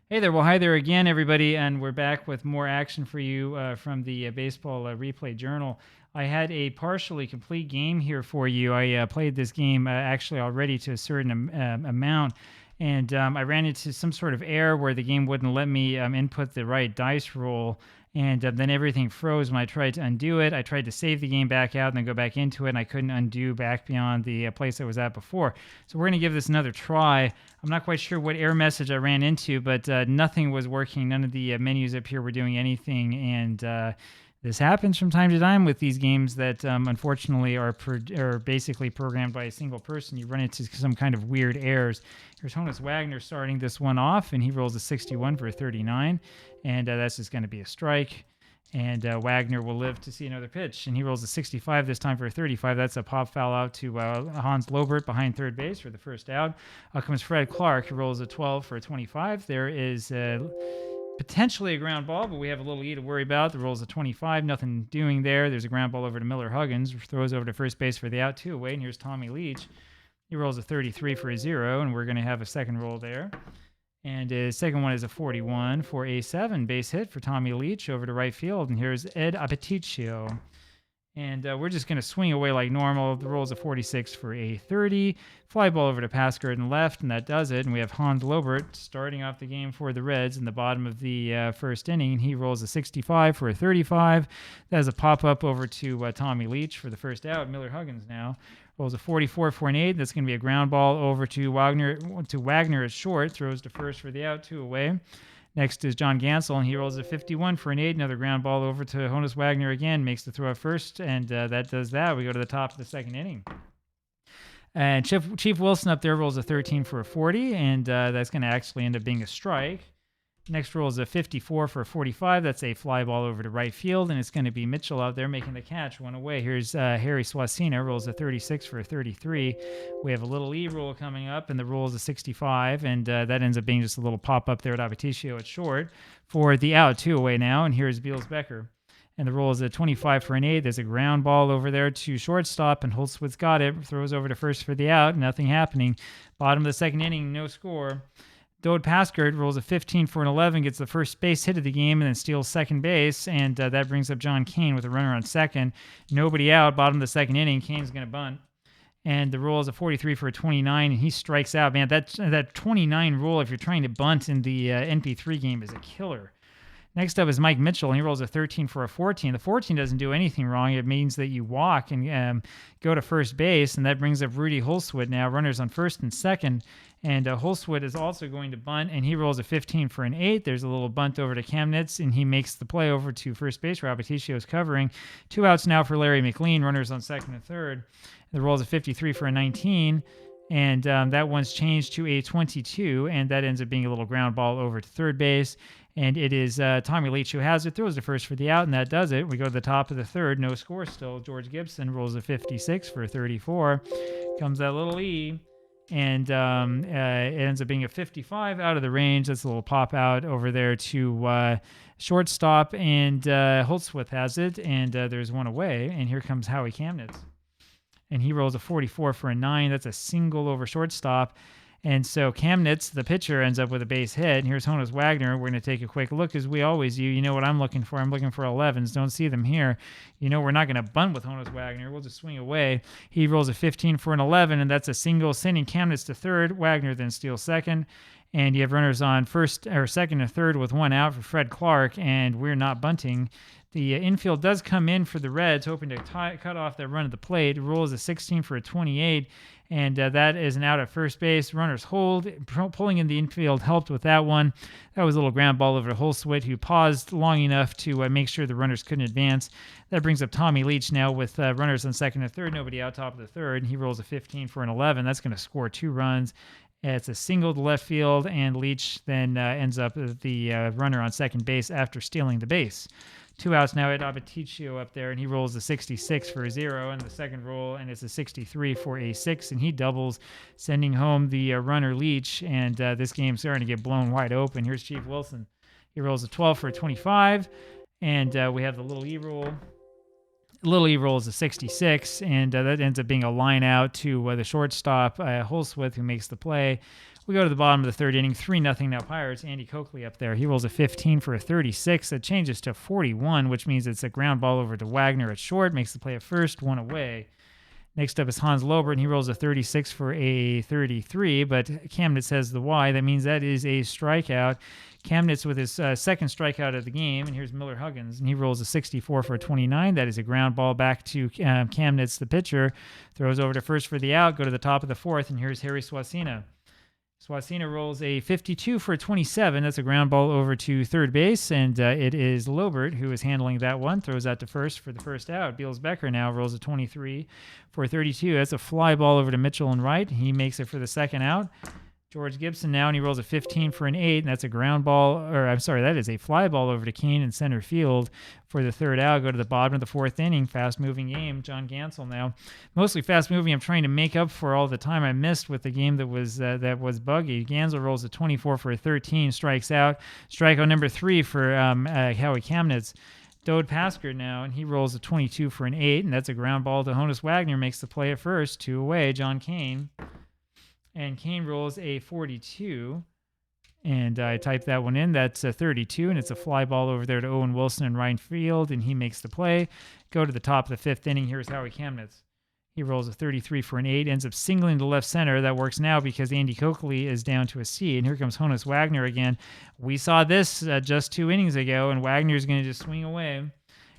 Hey there. Well, hi there again, everybody. And we're back with more action for you from the Baseball Replay Journal. I had a partially complete game here for you. I played this game actually already to a certain amount. And I ran into some sort of error where the game wouldn't let me input the right dice roll. And then everything froze when I tried to undo it. I tried to save the game back out and then go back into it, and I couldn't undo back beyond the place I was at before. So we're going to give this another try. I'm not quite sure what error message I ran into, but nothing was working. None of the menus up here were doing anything, and this happens from time to time with these games that unfortunately are basically programmed by a single person. You run into some kind of weird errors. Here's Honus Wagner starting this one off, and he rolls a 61 for a 39, and that's just going to be a strike. And Wagner will live to see another pitch, and he rolls a 65 this time for a 35. That's a pop foul out to Hans Lobert behind third base for the first out. Out comes Fred Clark, who rolls a 12 for a 25. There is potentially a ground ball, but we have a little E to worry about. The rolls a 25, nothing doing there. There's a ground ball over to Miller Huggins, throws over to first base for the out, 2 away. And here's Tommy Leach. He rolls a 33 for a 0, and we're going to have a second roll there. And his second one is a 41 for a 7 base hit for Tommy Leach over to right field. And here's Ed Apetitio. And we're just going to swing away like normal. The roll's a 46 for a 30. Fly ball over to Paskard and left, and that does it. And we have Hans Lobert starting off the game for the Reds in the bottom of the first inning. He rolls a 65 for a 35. That is a pop-up over to Tommy Leach for the first out. Miller Huggins now rolls a 44 for an 8. That's going to be a ground ball over to Wagner at short. Throws to first for the out, 2 away. Next is John Gansel, and he rolls a 51 for an 8. Another ground ball over to Honus Wagner again. Makes the throw at first, and that does that. We go to the top of the second inning. And Chief Wilson up there rolls a 13 for a 40, and that's going to actually end up being a strike. Next roll is a 54 for a 45. That's a fly ball over to right field, and it's going to be Mitchell out there making the catch, 1 away. Here's Harry Swasina, rolls a 36 for a 33. We have a little E roll coming up, and the roll is a 65, and that ends up being just a little pop-up there at Apetitio at short for the out, 2 away now, and here's Beals Becker. And the roll is a 25 for an 8. There's a ground ball over there to shortstop, and Holtzwitz got it. Throws over to first for the out. Nothing happening. Bottom of the second inning, no score. Dode Paskard rolls a 15 for an 11, gets the first base hit of the game, and then steals second base, and that brings up John Kane with a runner on second. Nobody out. Bottom of the second inning, Kane's going to bunt. And the roll is a 43 for a 29, and he strikes out. Man, that 29 roll, if you're trying to bunt in the NP3 game, is a killer. Next up is Mike Mitchell, and he rolls a 13 for a 14. The 14 doesn't do anything wrong. It means that you walk and go to first base, and that brings up Rudy Holtzwit now, runners on first and second. And Holtzwit is also going to bunt, and he rolls a 15 for an 8. There's a little bunt over to Kamnitz, and he makes the play over to first base where Apetitio is covering. 2 outs now for Larry McLean, runners on second and third. The roll is a 53 for a 19. And that one's changed to a 22, and that ends up being a little ground ball over to third base. And it is Tommy Leach who has it, throws to first for the out, and that does it. We go to the top of the third, no score still. George Gibson rolls a 56 for a 34. Comes that little E, and it ends up being a 55 out of the range. That's a little pop out over there to shortstop, and Holtzwith has it, and there's 1 away. And here comes Howie Kamnitz. And he rolls a 44 for a 9. That's a single over shortstop. And so Kamnitz, the pitcher, ends up with a base hit. And here's Honus Wagner. We're going to take a quick look, as we always do. You know what I'm looking for. I'm looking for 11s. Don't see them here. You know we're not going to bunt with Honus Wagner. We'll just swing away. He rolls a 15 for an 11, and that's a single, sending Kamnitz to third. Wagner then steals second. And you have runners on first or second and third with 1 out for Fred Clark, and we're not bunting. The infield does come in for the Reds, hoping to cut off that run at the plate. The roll is a 16 for a 28, and that is an out at first base. Runners hold. Pulling in the infield helped with that one. That was a little ground ball over to Holtzwit, who paused long enough to make sure the runners couldn't advance. That brings up Tommy Leach now with runners on second and third. Nobody out top of the third, and he rolls a 15 for an 11. That's going to score 2 runs. It's a single to left field, and Leach then ends up the runner on second base after stealing the base. 2 outs now at Apetitio up there, and he rolls a 66 for a 0 in the second roll, and it's a 63 for a 6, and he doubles, sending home the runner Leach, and this game's starting to get blown wide open. Here's Chief Wilson. He rolls a 12 for a 25, and we have the little E roll. Little E rolls a 66, and that ends up being a line out to the shortstop, Holsworth, who makes the play. We go to the bottom of the third inning, 3-0 now Pirates. Andy Coakley up there. He rolls a 15 for a 36. That changes to 41, which means it's a ground ball over to Wagner at short, makes the play at first, one away. Next up is Hans Lobert, and he rolls a 36 for a 33, but Kamnitz has the Y. That means that is a strikeout. Kamnitz with his second strikeout of the game, and here's Miller Huggins, and he rolls a 64 for a 29. That is a ground ball back to Kamnitz, the pitcher. Throws over to first for the out, go to the top of the fourth, and here's Harry Swasina. Swasina rolls a 52 for a 27. That's a ground ball over to third base, and it is Lobert who is handling that one. Throws out to first for the first out. Beals Becker now rolls a 23 for a 32. That's a fly ball over to Mitchell and right. He makes it for the second out. George Gibson now, and he rolls a 15 for an 8, and that's a ground ball, or I'm sorry, that is a fly ball over to Kane in center field for the third out. Go to the bottom of the fourth inning, fast-moving game. John Gansel now, mostly fast-moving. I'm trying to make up for all the time I missed with the game that was buggy. Gansel rolls a 24 for a 13, strikes out. Strikeout number 3 for Howie Kamnitz. Dode Paskert now, and he rolls a 22 for an 8, and that's a ground ball to Honus Wagner, makes the play at first, 2 away. John Kane. And Kane rolls a 42, and I typed that one in. That's a 32, and it's a fly ball over there to Owen Wilson in right field, and he makes the play. Go to the top of the fifth inning. Here's Howie Kamnitz. He rolls a 33 for an 8, ends up singling to left center. That works now because Andy Coakley is down to a C, and here comes Honus Wagner again. We saw this just 2 innings ago, and Wagner's going to just swing away.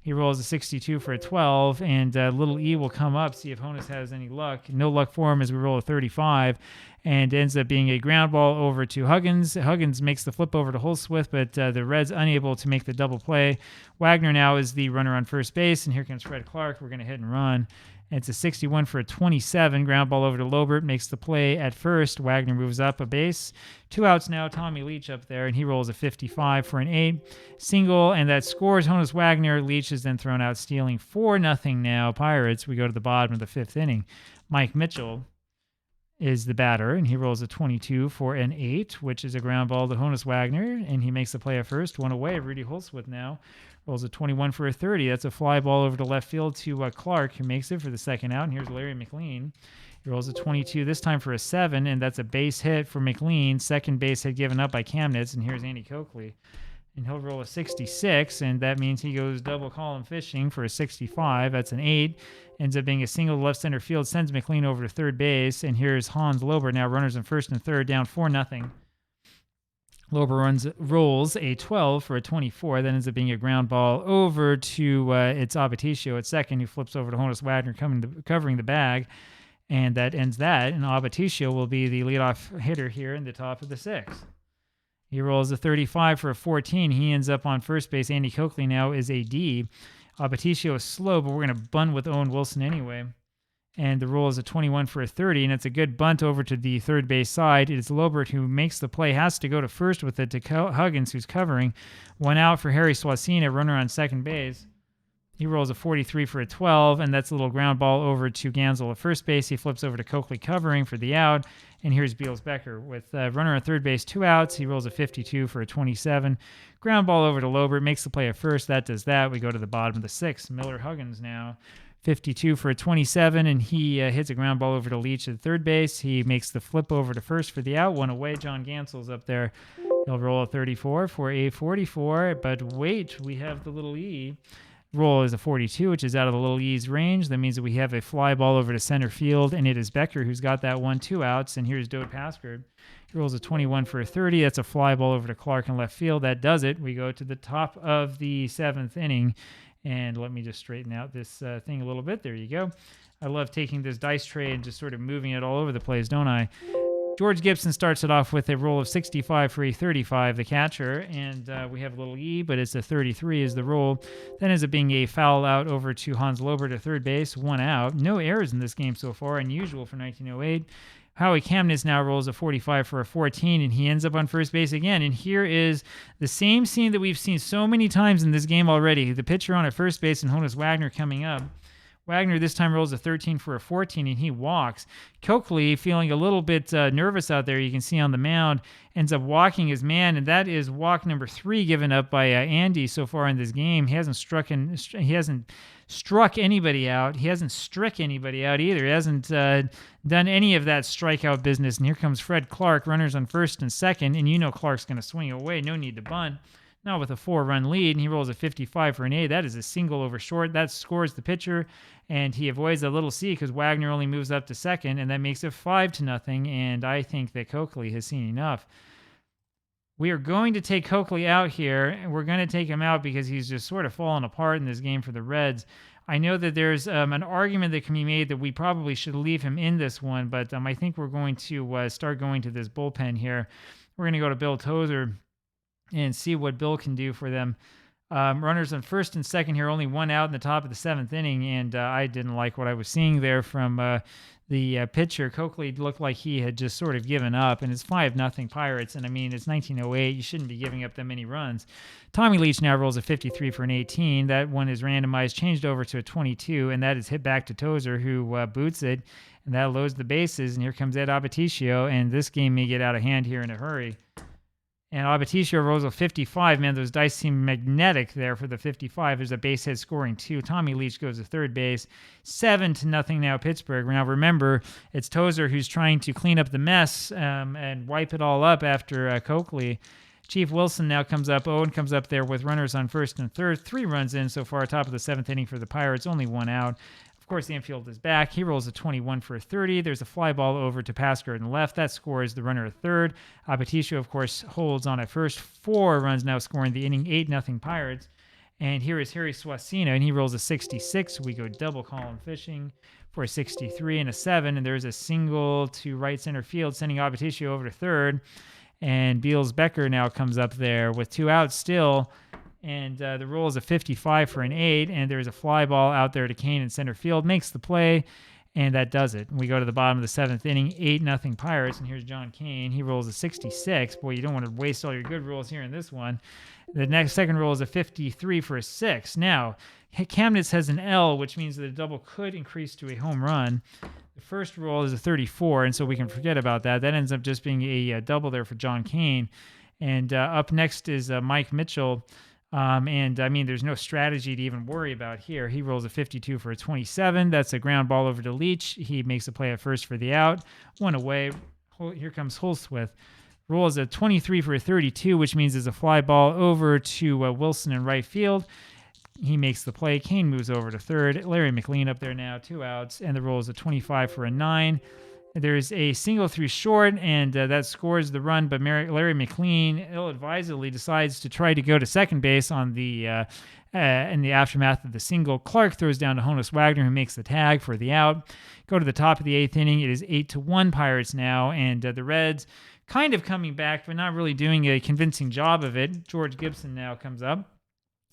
He rolls a 62 for a 12, and little E will come up, see if Honus has any luck. No luck for him as we roll a 35, and ends up being a ground ball over to Huggins. Huggins makes the flip over to Holsworth, but the Reds unable to make the double play. Wagner now is the runner on first base, and here comes Fred Clark. We're going to hit and run. And it's a 61 for a 27. Ground ball over to Lobert, makes the play at first. Wagner moves up a base. 2 outs now. Tommy Leach up there, and he rolls a 55 for an 8. Single, and that scores Honus Wagner. Leach is then thrown out, stealing 4-0 now. Pirates. We go to the bottom of the fifth inning. Mike Mitchell is the batter, and he rolls a 22 for an 8, which is a ground ball to Honus Wagner, and he makes the play at first. 1 away. Rudy Holsworth now rolls a 21 for a 30. That's a fly ball over to left field to Clark, who makes it for the second out. And here's Larry McLean. He rolls a 22, this time for a 7, and that's a base hit for McLean. Second base hit given up by Kamnitz, and here's Andy Coakley. And he'll roll a 66, and that means he goes double column fishing for a 65. That's an 8. Ends up being a single to left center field, sends McLean over to third base, and here's Hans Lobert, now runners in first and third, down 4-0. Lobert rolls a 12 for a 24. That ends up being a ground ball over to it's Abaticio at second, who flips over to Honus Wagner covering the bag. And that ends that. And Abaticio will be the leadoff hitter here in the top of the sixth. He rolls a 35 for a 14. He ends up on first base. Andy Coakley now is a D. Abaticio is slow, but we're going to bunt with Owen Wilson anyway. And the roll is a 21 for a 30, and it's a good bunt over to the third base side. It's Lobert who makes the play, has to go to first with it to Huggins, who's covering. 1 out for Harry Swasina, runner on second base. He rolls a 43 for a 12, and that's a little ground ball over to Gansel at first base. He flips over to Coakley covering for the out, and here's Beals Becker with runner on third base, 2 outs. He rolls a 52 for a 27. Ground ball over to Lobert, makes the play at first. That does that. We go to the bottom of the sixth. Miller Huggins now. 52 for a 27, and he hits a ground ball over to Leach at third base. He makes the flip over to first for the out. 1 away. John Gansel's up there. He'll roll a 34 for a 44, but wait, we have the little E. Roll is a 42, which is out of the little E's range. That means that we have a fly ball over to center field, and it is Becker who's got that one. 2 outs, and here's Dode Paskert. He rolls a 21 for a 30. That's a fly ball over to Clark in left field. That does it. We go to the top of the 7th inning. And let me just straighten out this thing a little bit. There you go. I love taking this dice tray and just sort of moving it all over the place, don't I? George Gibson starts it off with a roll of 65 for a 35, the catcher. And we have a little E, but it's a 33 is the roll. Then ends up being a foul out over to Hans Lobert at third base. 1 out. No errors in this game so far, unusual for 1908. Howie Kamnitz now rolls a 45 for a 14, and he ends up on first base again. And here is the same scene that we've seen so many times in this game already. The pitcher on at first base and Honus Wagner coming up. Wagner this time rolls a 13 for a 14, and he walks. Coakley, feeling a little bit nervous out there, you can see on the mound, ends up walking his man, and that is walk number 3 given up by Andy so far in this game. He hasn't struck anybody out. He hasn't struck anybody out either. He hasn't done any of that strikeout business. And here comes Fred Clark, runners on first and second, and you know Clark's going to swing away. No need to bunt. Now with a 4-run lead, and he rolls a 55 for an A. That is a single over short. That scores the pitcher, and he avoids a little C because Wagner only moves up to second, and that makes it 5-0. And I think that Coakley has seen enough. We are going to take Coakley out here, and we're going to take him out because he's just sort of fallen apart in this game for the Reds. I know that there's an argument that can be made that we probably should leave him in this one, but I think we're going to start going to this bullpen here. We're going to go to Bill Tozer and see what Bill can do for them. Runners on first and second here, only 1 out in the top of the 7th inning, and I didn't like what I was seeing there from the pitcher. Coakley looked like he had just sort of given up, and it's 5-0 Pirates, and I mean, it's 1908. You shouldn't be giving up that many runs. Tommy Leach now rolls a 53 for an 18. That one is randomized, changed over to a 22, and that is hit back to Tozer, who boots it, and that loads the bases, and here comes Ed Abaticio, and this game may get out of hand here in a hurry. And Abaticio rolls a 55. Man, those dice seem magnetic there for the 55. There's a base hit scoring 2. Tommy Leach goes to third base. 7-0 now Pittsburgh. Now remember, it's Tozer who's trying to clean up the mess and wipe it all up after Coakley. Chief Wilson now comes up. Owen comes up there with runners on first and third. 3 runs in so far, top of the 7th inning for the Pirates. Only 1 out. Of course, the infield is back. He rolls a 21 for a 30. There's a fly ball over to Pasker in the left. That scores the runner at third. Abaticio, of course, holds on at first. 4 runs now scoring the inning. 8-0 Pirates. And here is Harry Swasina, and he rolls a 66. We go double column fishing for a 63 and a 7. And there's a single to right center field, sending Abaticio over to third. And Beals Becker now comes up there with 2 outs still. And the roll is a 55 for an 8, and there's a fly ball out there to Kane in center field. Makes the play, and that does it. We go to the bottom of the 7th inning, 8-0 Pirates, and here's John Kane. He rolls a 66. Boy, you don't want to waste all your good rolls here in this one. The second roll is a 53 for a 6. Now, Kamnitz has an L, which means that a double could increase to a home run. The first roll is a 34, and so we can forget about that. That ends up just being a double there for John Kane. And up next is Mike Mitchell. And I mean, there's no strategy to even worry about here. He rolls a 52 for a 27. That's a ground ball over to Leach. He makes a play at first for the out. 1 away. Here comes Holsworth. Rolls a 23 for a 32, which means there's a fly ball over to Wilson in right field. He makes the play. Kane moves over to third. Larry McLean up there now, 2 outs. And the roll is a 25 for a 9. There's a single through short, and that scores the run, but Larry McLean ill-advisedly decides to try to go to second base on the in the aftermath of the single. Clark throws down to Honus Wagner, who makes the tag for the out. Go to the top of the 8th inning. It is 8-1 Pirates now, and the Reds kind of coming back, but not really doing a convincing job of it. George Gibson now comes up,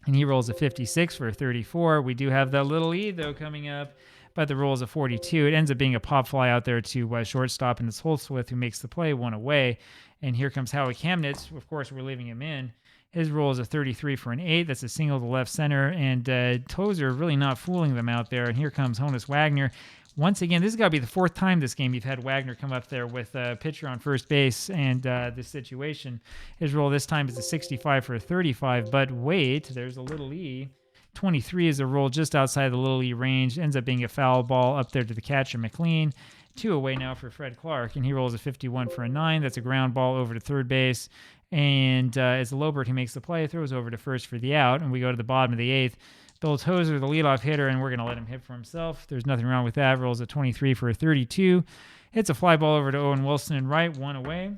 and he rolls a 56 for a 34. We do have that little E, though, coming up. But the roll is a 42. It ends up being a pop fly out there to shortstop, and it's Holsworth who makes the play, 1 away. And here comes Howie Kamnitz. Of course, we're leaving him in. His roll is a 33 for an 8. That's a single to left center. And Tozer really not fooling them out there. And here comes Honus Wagner. Once again, this has got to be the 4th time this game you've had Wagner come up there with a pitcher on first base and this situation. His roll this time is a 65 for a 35. But wait, there's a little E. 23 is a roll just outside the little E range. Ends up being a foul ball up there to the catcher, McLean. 2 away now for Fred Clark, and he rolls a 51 for a 9. That's a ground ball over to third base. And it's Lobert who makes the play, throws over to first for the out, and we go to the bottom of the 8th. Bill Tozer, the leadoff hitter, and we're going to let him hit for himself. There's nothing wrong with that. Rolls a 23 for a 32. Hits a fly ball over to Owen Wilson in right, 1 away.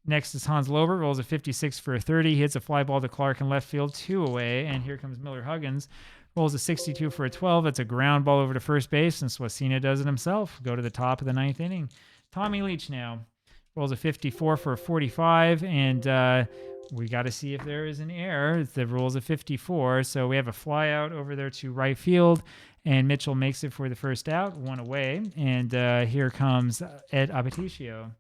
Next is Hans Lobert, rolls a 56 for a 30, hits a fly ball to Clark in left field, 2 away, and here comes Miller Huggins, rolls a 62 for a 12. That's a ground ball over to first base, and Swasina does it himself. Go to the top of the 9th inning. Tommy Leach now rolls a 54 for a 45, and we got to see if there is an error. The rolls a 54, so we have a fly out over there to right field, and Mitchell makes it for the first out, 1 away, and here comes Ed Abaticio.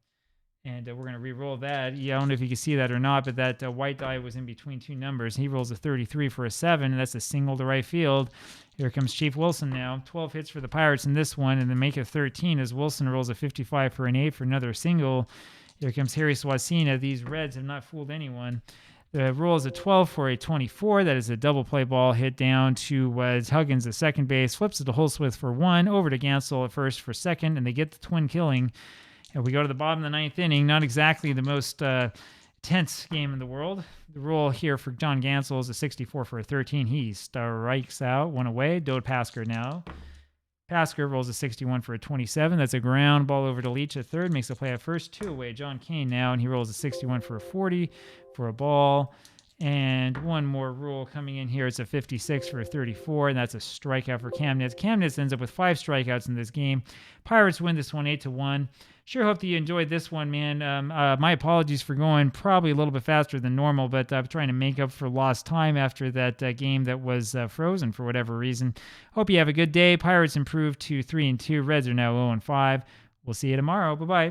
And we're going to re-roll that. Yeah, I don't know if you can see that or not, but that white die was in between two numbers. He rolls a 33 for a 7, and that's a single to right field. Here comes Chief Wilson now. 12 hits for the Pirates in this one, and then make it 13 as Wilson rolls a 55 for an 8 for another single. Here comes Harry Swasina. These Reds have not fooled anyone. The roll is a 12 for a 24. That is a double play ball hit down to Huggins at second base. Flips it to Holsworth for 1. Over to Gansel at first for second, and they get the twin killing. And we go to the bottom of the 9th inning. Not exactly the most tense game in the world. The roll here for John Gansel is a 64 for a 13. He strikes out, one away. Dode Pasker now. Pasker rolls a 61 for a 27. That's a ground ball over to Leach at third. Makes a play at first. 2 away. John Kane now, and he rolls a 61 for a 40 for a ball. And one more rule coming in here. It's a 56 for a 34, and that's a strikeout for Kamnitz. Kamnitz ends up with 5 strikeouts in this game. Pirates win this one 8-1. Sure hope that you enjoyed this one, man. My apologies for going probably a little bit faster than normal, but I'm trying to make up for lost time after that game that was frozen for whatever reason. Hope you have a good day. Pirates improved to 3-2. Reds are now 0-5. We'll see you tomorrow. Bye-bye.